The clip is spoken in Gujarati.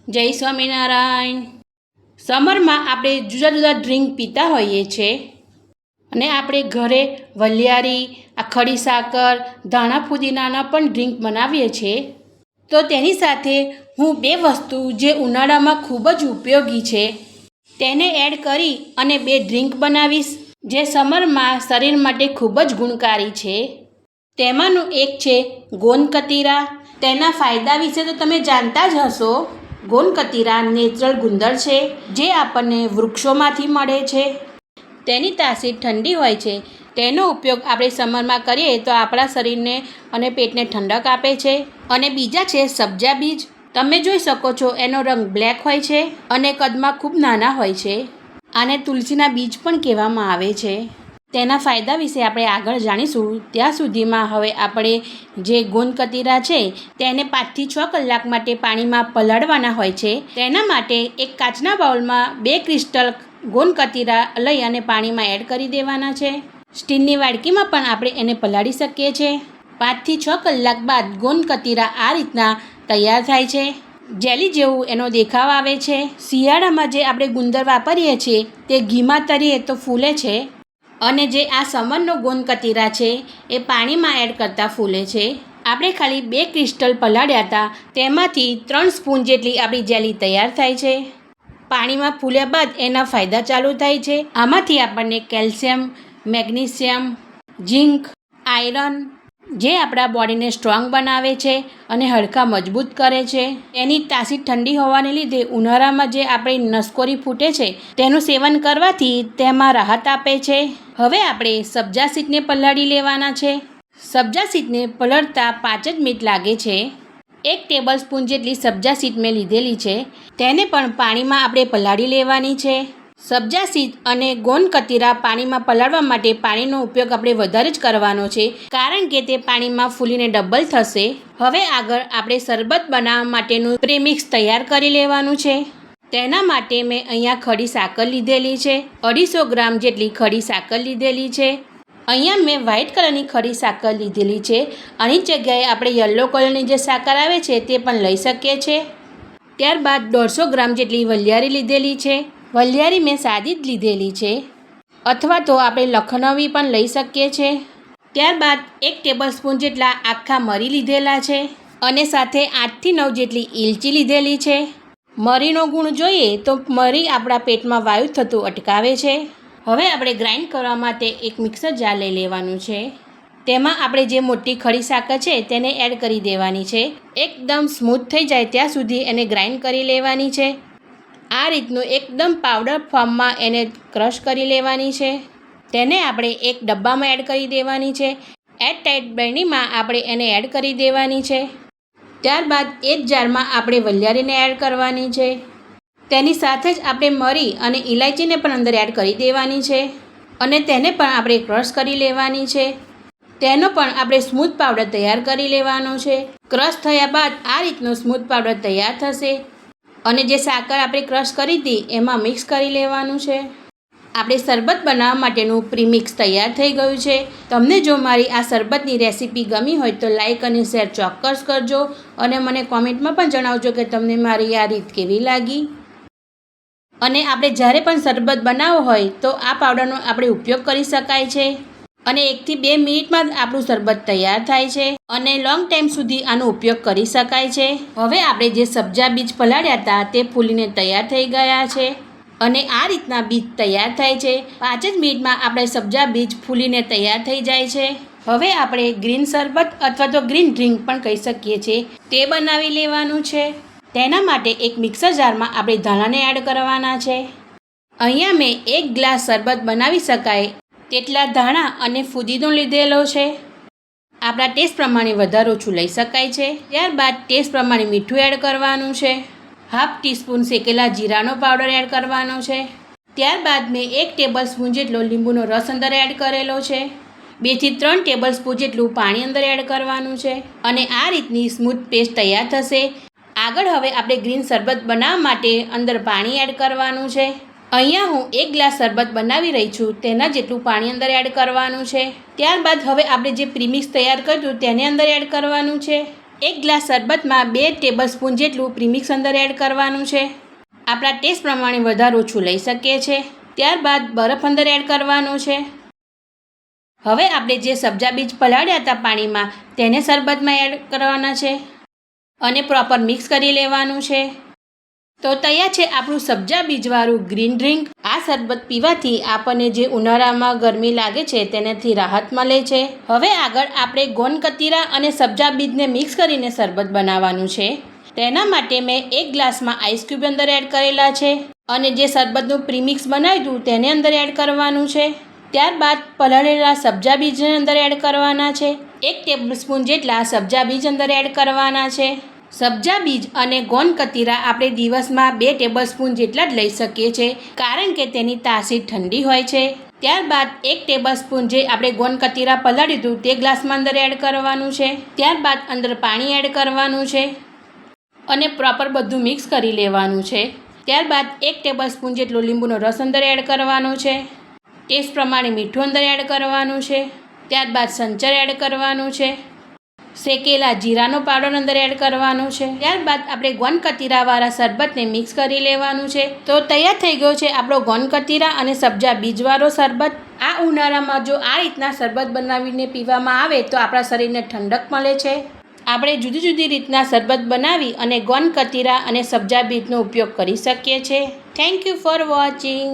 જય સ્વામિનારાયણ। સમરમાં આપણે જુદા જુદા ડ્રિંક પીતા હોઈએ છીએ અને આપણે ઘરે વલિયારી, આ ખડી સાકર, ધાણા ફુદીનાના પણ ડ્રિંક બનાવીએ છીએ। તો તેની સાથે હું બે વસ્તુ જે ઉનાળામાં ખૂબ જ ઉપયોગી છે તેને એડ કરી અને બે ડ્રિંક બનાવીશ, જે સમરમાં શરીર માટે ખૂબ જ ગુણકારી છે। તેમાંનું એક છે ગોંદકતીરા। તેના ફાયદા વિશે તો તમે જાણતા જ હશો। ગોંદકતીરા નેચરલ ગુંદર છે જે આપણને વૃક્ષોમાંથી મળે છે। તેની તાસીર ઠંડી હોય છે। તેનો ઉપયોગ આપણે સમરમાં કરીએ તો આપણા શરીરને અને પેટને ઠંડક આપે છે। અને બીજા છે સબ્જા બીજ। તમે જોઈ શકો છો એનો રંગ બ્લેક હોય છે અને કદમાં ખૂબ નાના હોય છે। આને તુલસીના બીજ પણ કહેવામાં આવે છે। તેના ફાયદા વિશે આપણે આગળ જાણીશું। ત્યાં સુધીમાં હવે આપણે જે ગોંદકતીરા છે તેને 5 થી 6 કલાક માટે પાણીમાં પલાળવાના હોય છે। તેના માટે એક કાચના બાઉલમાં 2 ક્રિસ્ટલ ગોંદકતીરા લઈ અને પાણીમાં એડ કરી દેવાના છે। સ્ટીલની વાડકીમાં પણ આપણે એને પલાળી શકીએ છીએ। 5 થી 6 કલાક બાદ ગોંદકતીરા આ રીતના તૈયાર થાય છે। જેલી જેવું એનો દેખાવ આવે છે। શિયાળામાં જે આપણે ગુંદર વાપરીએ છીએ તે ઘીમાં તળીએ તો ફૂલે છે અને જે આ સમરનો ગોંદકતીરા છે એ પાણીમાં એડ કરતાં ફૂલે છે। આપણે ખાલી 2 ક્રિસ્ટલ પલાળ્યા હતા, તેમાંથી 3 સ્પૂન જેટલી આપણી જેલી તૈયાર થાય છે। પાણીમાં ફૂલ્યા બાદ એના ફાયદા ચાલુ થાય છે। આમાંથી આપણને કેલ્શિયમ, મેગ્નેશિયમ, ઝીંક, આયરન જે આપણા બોડીને સ્ટ્રોંગ બનાવે છે અને હાડકાં મજબૂત કરે છે। એની તાસીર ઠંડી હોવાને લીધે ઉનાળામાં જે આપણી નસકોરી ફૂટે છે તેનું સેવન કરવાથી તેમાં રાહત આપે છે। હવે આપણે સબ્જા સીડને પલાળી લેવાના છે। સબ્જા સીડને પલળતા 5 જ મિનિટ લાગે છે। 1 ટેબલ સ્પૂન જેટલી સબ્જા સીડ મેં લીધેલી છે, તેને પણ પાણીમાં આપણે પલાળી લેવાની છે। સબ્જા સીડ અને ગોંદકતીરા પાણીમાં પલાળવા માટે પાણીનો ઉપયોગ આપણે વધારે જ કરવાનો છે, કારણ કે તે પાણીમાં ફૂલીને ડબલ થશે। હવે આગળ આપણે શરબત બનાવવા માટેનું પ્રીમિક્સ તૈયાર કરી લેવાનું છે। તેના માટે મેં અહીંયા ખડી સાકર લીધેલી છે। 250 ગ્રામ જેટલી ખડી સાકર લીધેલી છે। અહીંયા મેં વ્હાઇટ કલરની ખડી સાકર લીધેલી છે। આની જગ્યાએ આપણે યલો કલરની જે સાકર આવે છે તે પણ લઈ શકીએ છીએ। ત્યારબાદ 150 ગ્રામ જેટલી વલિયારી લીધેલી છે। વલિયારી મેં સાદી જ લીધેલી છે, અથવા તો આપણે લખનવી પણ લઈ શકીએ છીએ। ત્યારબાદ 1 ટેબલ સ્પૂન જેટલા આખા મરી લીધેલા છે અને સાથે 8 થી 9 જેટલી ઇલચી લીધેલી છે। મરીનો ગુણ જોઈએ તો મરી આપણા પેટમાં વાયુ થતું અટકાવે છે। હવે આપણે ગ્રાઇન્ડ કરવા માટે એક મિક્સર જાર લઈ લેવાનું છે। તેમાં આપણે જે મોટી ખડી સાકર છે તેને એડ કરી દેવાની છે। એકદમ સ્મૂથ થઈ જાય ત્યાં સુધી એને ગ્રાઇન્ડ કરી લેવાની છે। આ રીતનું એકદમ પાવડર ફોર્મમાં એને ક્રશ કરી લેવાની છે। તેને આપણે એક ડબ્બામાં એડ કરી દેવાની છે। એરટાઇટ બરણીમાં આપણે એને એડ કરી દેવાની છે। ત્યારબાદ એ જ જારમાં આપણે વલિયારીને એડ કરવાની છે। તેની સાથે જ આપણે મરી અને ઇલાયચીને પણ અંદર એડ કરી દેવાની છે અને તેને પણ આપણે ક્રશ કરી લેવાની છે। તેનો પણ આપણે સ્મૂથ પાવડર તૈયાર કરી લેવાનો છે। ક્રશ થયા બાદ આ રીતનો સ્મૂથ પાવડર તૈયાર થશે અને જે સાકર આપણે ક્રશ કરી હતી એમાં મિક્સ કરી લેવાનું છે। આપણે શરબત બનાવવા માટેનું પ્રીમિક્સ તૈયાર થઈ ગયું છે। તમને જો મારી આ શરબતની રેસીપી ગમી હોય તો લાઇક અને શેર ચોક્કસ કરજો અને મને કોમેન્ટમાં પણ જણાવજો કે તમને મારી આ રીત કેવી લાગી। અને આપણે જ્યારે પણ શરબત બનાવવો હોય તો આ પાવડરનો આપણે ઉપયોગ કરી શકાય છે અને 1 થી 2 મિનિટમાં જ આપણું શરબત તૈયાર થાય છે અને લોંગ ટાઈમ સુધી આનો ઉપયોગ કરી શકાય છે। હવે આપણે જે સબ્જા બીજ પલાળ્યા હતા તે ફૂલીને તૈયાર થઈ ગયા છે અને આ રીતના બીજ તૈયાર થાય છે। 5 જ મિનિટમાં આપણે સબ્જા બીજ ફૂલીને તૈયાર થઈ જાય છે। હવે આપણે ગ્રીન શરબત અથવા તો ગ્રીન ડ્રિંક પણ કહી શકીએ છીએ તે બનાવી લેવાનું છે। તેના માટે એક મિક્સર જારમાં આપણે ધાણાને એડ કરવાના છે। અહીંયા મેં 1 ગ્લાસ શરબત બનાવી શકાય તેટલા ધાણા અને ફુદીનો લીધેલો છે। આપણા ટેસ્ટ પ્રમાણે વધારે ઓછું લઈ શકાય છે। ત્યારબાદ ટેસ્ટ પ્રમાણે મીઠું એડ કરવાનું છે। 1/2 ટીસ્પૂન શેકેલા જીરાનો પાવડર એડ કરવાનો છે। ત્યારબાદ મેં 1 ટેબલ સ્પૂન જેટલો લીંબુનો રસ અંદર એડ કરેલો છે। 2 થી 3 ટેબલ સ્પૂન જેટલું પાણી અંદર એડ કરવાનું છે અને આ રીતની સ્મૂથ પેસ્ટ તૈયાર થશે। આગળ હવે આપણે ગ્રીન શરબત બનાવવા માટે અંદર પાણી એડ કરવાનું છે। અહીંયા હું 1 ગ્લાસ શરબત બનાવી રહી છું તેના જેટલું પાણી અંદર એડ કરવાનું છે। ત્યારબાદ હવે આપણે જે પ્રીમિક્સ તૈયાર કર્યું તેને અંદર એડ કરવાનું છે। 1 ગ્લાસ શરબતમાં 2 ટેબલસ્પૂન જેટલું પ્રીમિક્સ અંદર એડ કરવાનું છે. આપણા ટેસ્ટ પ્રમાણે વધારે ઓછું લઈ શકીએ છીએ. ત્યારબાદ બરફ અંદર એડ કરવાનું છે. હવે આપણે જે સબ્જા બીજ પલાળ્યા હતા પાણીમાં તેને શરબતમાં એડ કરવાના છે અને પ્રોપર મિક્સ કરી લેવાનું છે. તો તૈયાર છે આપણું સબ્જા બીજવાળું ગ્રીન ડ્રિંક. આ શરબત પીવાથી આપણને જે ઉનાળામાં ગરમી લાગે છે તેનાથી રાહત મળે છે. હવે આગળ આપણે ગોંદ કતીરા અને સબ્જા બીજને મિક્સ કરીને શરબત બનાવવાનું છે. તેના માટે મેં 1 ગ્લાસમાં આઈસ ક્યુબ અંદર એડ કરેલા છે અને જે શરબતનું પ્રીમિક્સ બનાવ્યું હતું તેને અંદર એડ કરવાનું છે. ત્યારબાદ પલાળેલા સબ્જા બીજને અંદર એડ કરવાના છે. 1 ટેબલસ્પૂન જેટલા સબ્જા બીજ અંદર એડ કરવાના છે. સબ્જા બીજ અને ગોંદ કતીરા આપણે દિવસમાં 2 ટેબલસ્પૂન જેટલા જ લઈ શકીએ છીએ, કારણ કે તેની તાસીર ઠંડી હોય છે. ત્યારબાદ 1 ટેબલસ્પૂન જે આપણે ગોંદ કતીરા પલાળ્યું હતું તે ગ્લાસમાં અંદર એડ કરવાનું છે. ત્યારબાદ અંદર પાણી એડ કરવાનું છે અને પ્રોપર બધું મિક્સ કરી લેવાનું છે. ત્યારબાદ 1 ટેબલસ્પૂન જેટલો લીંબુનો રસ અંદર એડ કરવાનો છે. ટેસ્ટ પ્રમાણે મીઠું અંદર એડ કરવાનું છે. ત્યારબાદ સંચર એડ કરવાનું છે. શેકેલા જીરાનો પાવડર અંદર એડ કરવાનું છે. ત્યારબાદ આપણે ગોંદ કતીરાવાળા શરબતને મિક્સ કરી લેવાનું છે. તો તૈયાર થઈ ગયો છે આપણો ગોંદ કતીરા અને સબ્જા બીજવાળો શરબત. આ ઉનાળામાં જો આ રીતના શરબત બનાવીને પીવામાં આવે તો આપણા શરીરને ઠંડક મળે છે. આપણે જુદી જુદી રીતના શરબત બનાવી અને ગોંદ કતીરા અને સબ્જા બીજનો ઉપયોગ કરી શકીએ છીએ. Thank you for watching.